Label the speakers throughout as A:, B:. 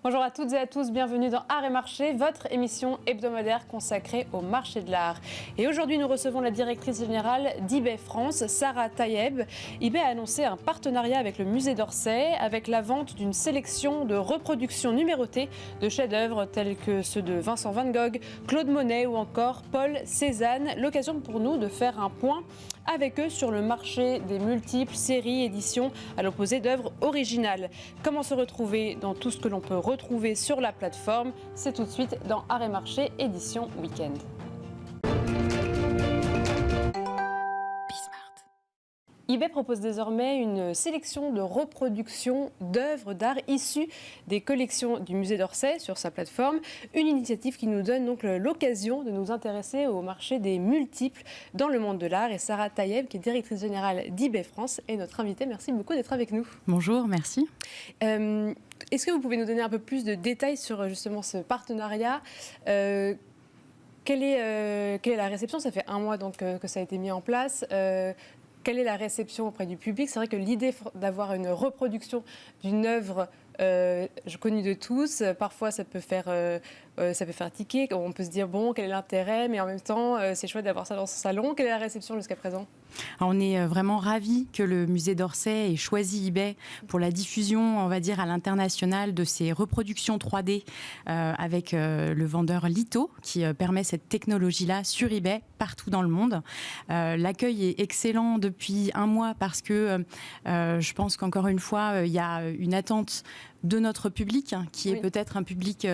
A: Bonjour à toutes et à tous, bienvenue dans Art et Marché, votre émission hebdomadaire consacrée au marché de l'art. Et aujourd'hui, nous recevons la directrice générale d'eBay France, Sarah Tayeb. eBay a annoncé un partenariat avec le musée d'Orsay, avec la vente d'une sélection de reproductions numérotées de chefs-d'œuvre tels que ceux de Vincent van Gogh, Claude Monet ou encore Paul Cézanne. L'occasion pour nous de faire un point avec eux sur le marché des multiples séries, éditions à l'opposé d'œuvres originales. Comment se retrouver dans tout ce que l'on peut retrouver sur la plateforme? C'est tout de suite dans Art et Marché, édition Week-end. eBay propose désormais une sélection de reproductions d'œuvres d'art issues des collections du musée d'Orsay sur sa plateforme. Une initiative qui nous donne donc l'occasion de nous intéresser au marché des multiples dans le monde de l'art. Et Sarah Tayeb, qui est directrice générale d'eBay France, est notre invitée. Merci beaucoup d'être avec nous.
B: Bonjour, merci.
A: Est-ce que vous pouvez nous donner un peu plus de détails sur justement ce partenariat? Quelle est la réception? Ça fait un mois donc, que ça a été mis en place. Quelle est la réception auprès du public? C'est vrai que l'idée d'avoir une reproduction d'une œuvre connue de tous, parfois ça peut faire tiquer. On peut se dire, bon, quel est l'intérêt? Mais en même temps, c'est chouette d'avoir ça dans son salon. Quelle est la réception jusqu'à présent?
B: Alors, on est vraiment ravis que le musée d'Orsay ait choisi eBay pour la diffusion, on va dire, à l'international de ses reproductions 3D avec le vendeur Lito qui permet cette technologie-là sur eBay partout dans le monde. L'accueil est excellent depuis un mois parce que je pense qu'encore une fois, il y a une attente de notre public, qui est peut-être un public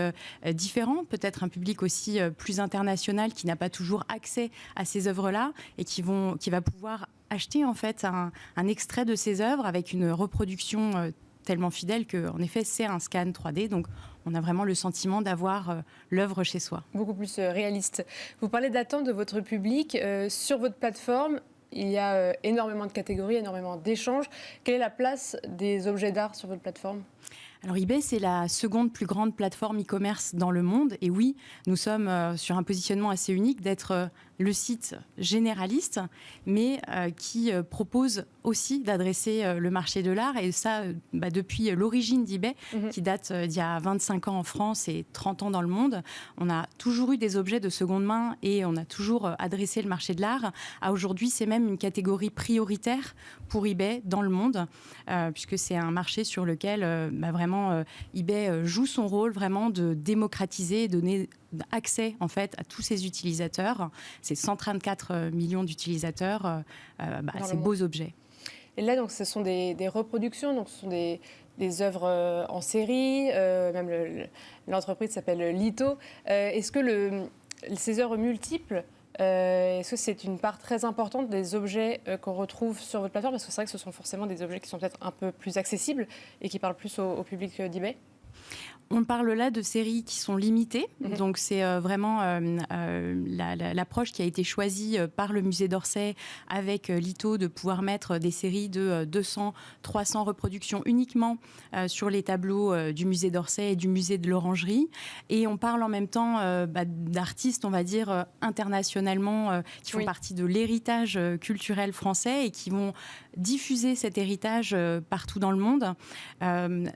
B: différent, peut-être un public aussi plus international, qui n'a pas toujours accès à ces œuvres-là et qui va pouvoir acheter en fait un extrait de ces œuvres avec une reproduction tellement fidèle qu'en effet c'est un scan 3D. Donc on a vraiment le sentiment d'avoir l'œuvre chez soi.
A: Beaucoup plus réaliste. Vous parlez d'attente de votre public. Sur votre plateforme, il y a énormément de catégories, énormément d'échanges. Quelle est la place des objets d'art sur votre plateforme ?
B: Alors eBay, c'est la seconde plus grande plateforme e-commerce dans le monde. Et oui, nous sommes sur un positionnement assez unique d'être le site généraliste, mais qui propose aussi d'adresser le marché de l'art. Et ça, depuis l'origine d'eBay, qui date d'il y a 25 ans en France et 30 ans dans le monde, on a toujours eu des objets de seconde main et on a toujours adressé le marché de l'art. À aujourd'hui, c'est même une catégorie prioritaire pour eBay dans le monde, puisque c'est un marché sur lequel vraiment eBay joue son rôle vraiment de démocratiser, donner accès en fait à tous ses utilisateurs. C'est 134 millions d'utilisateurs, ces beaux objets.
A: Et là, donc, ce sont des reproductions, donc ce sont des œuvres en série. Même l'entreprise s'appelle Lito. Est-ce que ces œuvres multiples, est-ce que c'est une part très importante des objets qu'on retrouve sur votre plateforme? Parce que c'est vrai que ce sont forcément des objets qui sont peut-être un peu plus accessibles et qui parlent plus au public d'eBay.
B: On parle là de séries qui sont limitées, donc c'est vraiment l'approche qui a été choisie par le musée d'Orsay avec Lito de pouvoir mettre des séries de 200, 300 reproductions uniquement sur les tableaux du musée d'Orsay et du musée de l'Orangerie. Et on parle en même temps d'artistes, on va dire, internationalement qui font partie de l'héritage culturel français et qui vont diffuser cet héritage partout dans le monde.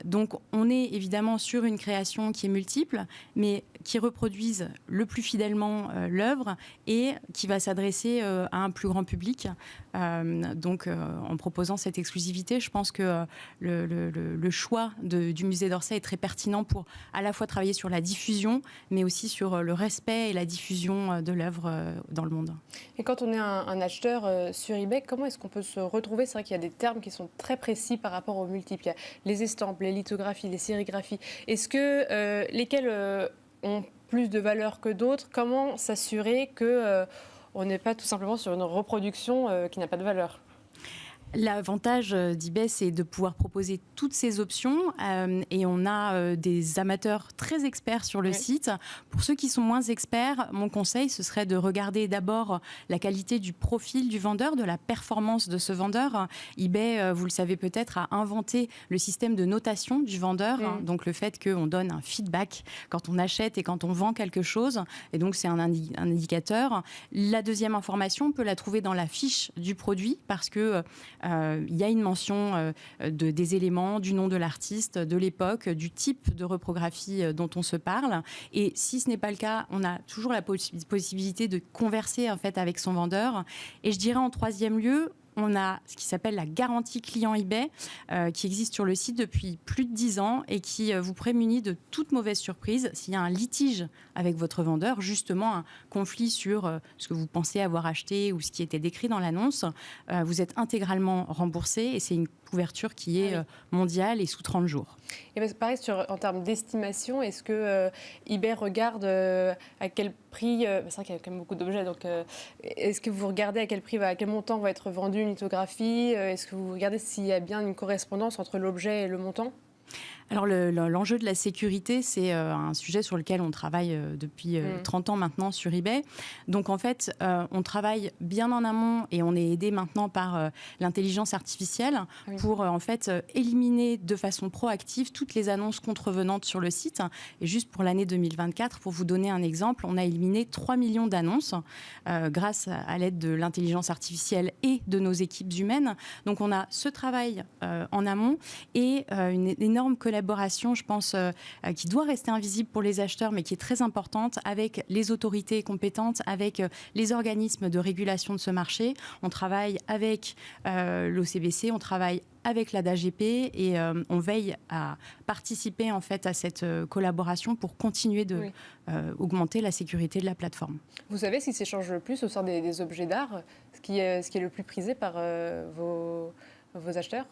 B: Donc on est évidemment sur une création qui est multiple, mais qui reproduisent le plus fidèlement l'œuvre et qui va s'adresser à un plus grand public. En proposant cette exclusivité, je pense que le choix du musée d'Orsay est très pertinent pour à la fois travailler sur la diffusion, mais aussi sur le respect et la diffusion de l'œuvre dans le monde.
A: Et quand on est un acheteur sur eBay, comment est-ce qu'on peut se retrouver? C'est vrai qu'il y a des termes qui sont très précis par rapport aux multiples. Il y a les estampes, les lithographies, les sérigraphies. Est-ce que lesquels ont plus de valeur que d'autres? Comment s'assurer qu'on n'est pas tout simplement sur une reproduction qui n'a pas de valeur?
B: L'avantage d'eBay, c'est de pouvoir proposer toutes ces options et on a des amateurs très experts sur le site. Pour ceux qui sont moins experts, mon conseil, ce serait de regarder d'abord la qualité du profil du vendeur, de la performance de ce vendeur. eBay, vous le savez peut-être, a inventé le système de notation du vendeur, donc le fait qu'on donne un feedback quand on achète et quand on vend quelque chose, et donc c'est un indicateur. La deuxième information, on peut la trouver dans la fiche du produit, parce que il y a une mention des éléments, du nom de l'artiste, de l'époque, du type de reprographie dont on se parle. Et si ce n'est pas le cas, on a toujours la possibilité de converser en fait avec son vendeur. Et je dirais en troisième lieu, on a ce qui s'appelle la garantie client eBay, qui existe sur le site depuis plus de 10 ans et qui vous prémunit de toute mauvaise surprise. S'il y a un litige avec votre vendeur, justement un conflit sur ce que vous pensez avoir acheté ou ce qui était décrit dans l'annonce, vous êtes intégralement remboursé et c'est une couverture qui est mondiale et sous 30 jours.
A: Et pareil, en termes d'estimation, est-ce que eBay regarde à quel prix, c'est vrai qu'il y a quand même beaucoup d'objets, donc est-ce que vous regardez à quel prix, à quel montant va être vendue une lithographie? Est-ce que vous regardez s'il y a bien une correspondance entre l'objet et le montant?
B: Alors l'enjeu de la sécurité, c'est un sujet sur lequel on travaille depuis 30 ans maintenant sur eBay. Donc en fait, on travaille bien en amont et on est aidé maintenant par l'intelligence artificielle pour en fait éliminer de façon proactive toutes les annonces contrevenantes sur le site. Et juste pour l'année 2024, pour vous donner un exemple, on a éliminé 3 millions d'annonces grâce à l'aide de l'intelligence artificielle et de nos équipes humaines. Donc on a ce travail en amont et une énorme collaboration, je pense, qui doit rester invisible pour les acheteurs, mais qui est très importante avec les autorités compétentes, avec les organismes de régulation de ce marché. On travaille avec l'OCBC, on travaille avec la DAGP et on veille à participer en fait à cette collaboration pour continuer de augmenter la sécurité de la plateforme.
A: Vous savez ce qui s'échange le plus au sein des objets d'art, ce qui est le plus prisé par vos acheteurs?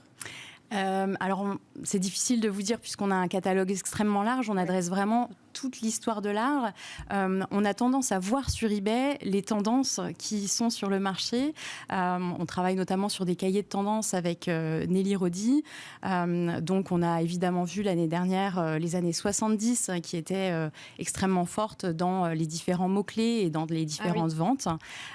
B: Alors, c'est difficile de vous dire puisqu'on a un catalogue extrêmement large. On adresse vraiment toute l'histoire de l'art. On a tendance à voir sur eBay les tendances qui sont sur le marché. On travaille notamment sur des cahiers de tendances avec Nelly Rodi. Donc, on a évidemment vu l'année dernière les années 70 qui étaient extrêmement fortes dans les différents mots-clés et dans les différentes ventes.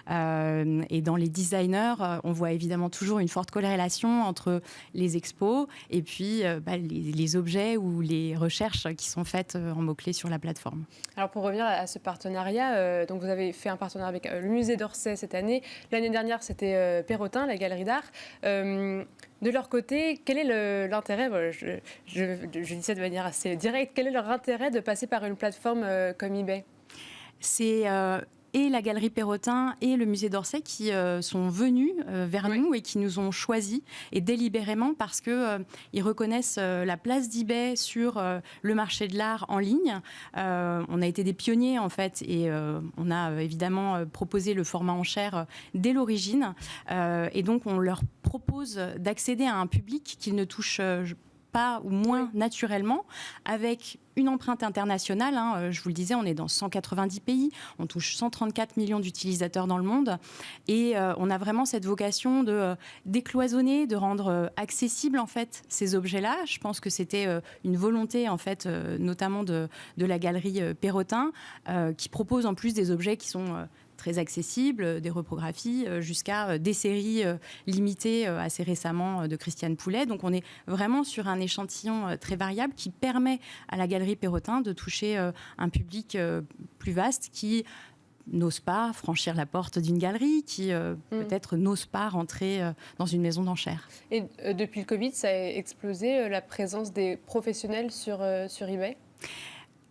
B: Et dans les designers, on voit évidemment toujours une forte corrélation entre les expos et puis les objets ou les recherches qui sont faites en mots-clés sur la plateforme.
A: Alors pour revenir à ce partenariat, donc vous avez fait un partenariat avec le musée d'Orsay cette année. L'année dernière, c'était Perrotin, la galerie d'art. De leur côté, quel est l'intérêt, je dis ça de manière assez directe, quel est leur intérêt de passer par une plateforme comme eBay? C'est
B: et la Galerie Perrotin et le Musée d'Orsay qui sont venus vers nous et qui nous ont choisis, et délibérément parce qu'ils reconnaissent la place d'eBay sur le marché de l'art en ligne. On a été des pionniers en fait et on a évidemment proposé le format enchère dès l'origine. Et donc on leur propose d'accéder à un public qu'ils ne touchent pas ou moins naturellement, avec une empreinte internationale. Je vous le disais, on est dans 190 pays, on touche 134 millions d'utilisateurs dans le monde et on a vraiment cette vocation de décloisonner, de rendre accessibles en fait ces objets-là. Je pense que c'était une volonté en fait, notamment de la galerie Perrotin, qui propose en plus des objets qui sont très accessibles, des reprographies, jusqu'à des séries limitées assez récemment de Christiane Poulet. Donc on est vraiment sur un échantillon très variable qui permet à la galerie Perrotin de toucher un public plus vaste qui n'ose pas franchir la porte d'une galerie, qui peut-être n'ose pas rentrer dans une maison d'enchères.
A: Et depuis le Covid, ça a explosé la présence des professionnels sur eBay?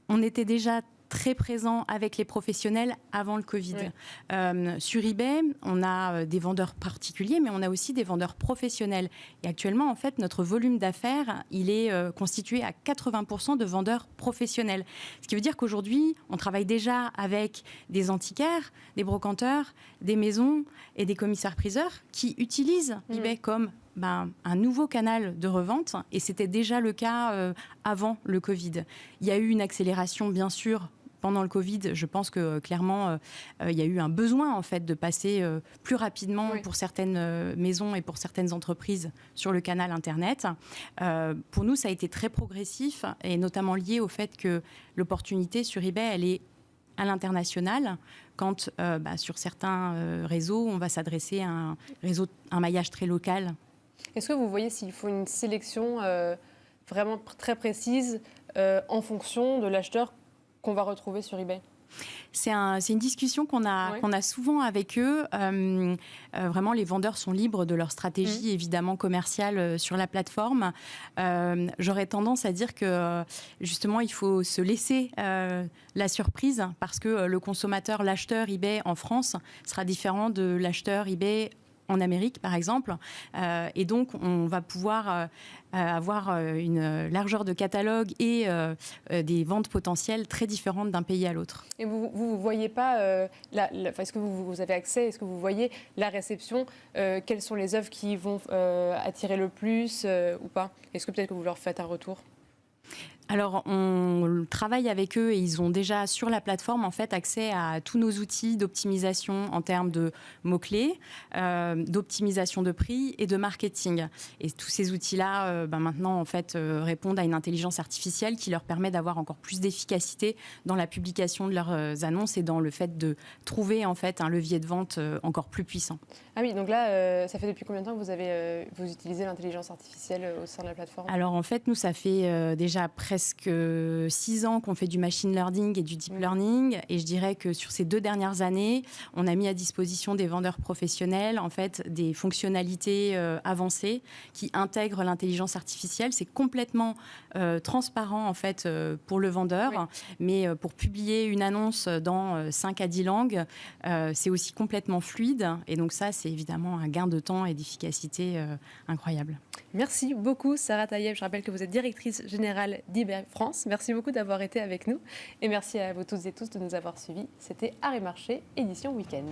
B: On était déjà très présent avec les professionnels avant le Covid. Sur eBay, on a des vendeurs particuliers, mais on a aussi des vendeurs professionnels. Et actuellement, en fait, notre volume d'affaires, il est constitué à 80% de vendeurs professionnels. Ce qui veut dire qu'aujourd'hui, on travaille déjà avec des antiquaires, des brocanteurs, des maisons et des commissaires-priseurs qui utilisent eBay comme un nouveau canal de revente, et c'était déjà le cas avant le Covid. Il y a eu une accélération, bien sûr, pendant le Covid, je pense que clairement, il y a eu un besoin en fait de passer plus rapidement pour certaines maisons et pour certaines entreprises sur le canal Internet. Pour nous, ça a été très progressif et notamment lié au fait que l'opportunité sur eBay, elle est à l'international, quand sur certains réseaux, on va s'adresser à un maillage très local.
A: Est-ce que vous voyez s'il faut une sélection vraiment très précise en fonction de l'acheteur qu'on va retrouver sur eBay ?
B: C'est une discussion qu'on a souvent avec eux. Vraiment, les vendeurs sont libres de leur stratégie, évidemment, commerciale sur la plateforme. J'aurais tendance à dire que, justement, il faut se laisser la surprise parce que le consommateur, l'acheteur eBay en France sera différent de l'acheteur eBay en Amérique, par exemple. Et donc, on va pouvoir avoir une largeur de catalogue et des ventes potentielles très différentes d'un pays à l'autre.
A: Et vous ne voyez pas, est-ce que vous avez accès, est-ce que vous voyez la réception, quelles sont les œuvres qui vont attirer le plus ou pas ? Est-ce que peut-être que vous leur faites un retour ?
B: Alors, on travaille avec eux et ils ont déjà sur la plateforme en fait accès à tous nos outils d'optimisation en termes de mots-clés, d'optimisation de prix et de marketing. Et tous ces outils-là, maintenant en fait répondent à une intelligence artificielle qui leur permet d'avoir encore plus d'efficacité dans la publication de leurs annonces et dans le fait de trouver en fait un levier de vente encore plus puissant.
A: Ah oui, donc là, ça fait depuis combien de temps que vous utilisez l'intelligence artificielle au sein de la plateforme ?
B: Alors en fait, nous, ça fait déjà presque 6 ans qu'on fait du machine learning et du deep learning. Et je dirais que sur ces 2 dernières années, on a mis à disposition des vendeurs professionnels en fait, des fonctionnalités avancées qui intègrent l'intelligence artificielle. C'est complètement transparent en fait, pour le vendeur. Mais pour publier une annonce dans 5 à 10 langues, c'est aussi complètement fluide. Et donc ça, c'est évidemment un gain de temps et d'efficacité incroyable.
A: Merci beaucoup, Sarah Taïeb. Je rappelle que vous êtes directrice générale d'eBay France. Merci beaucoup d'avoir été avec nous. Et merci à vous toutes et tous de nous avoir suivis. C'était Art et Marché, édition Week-end.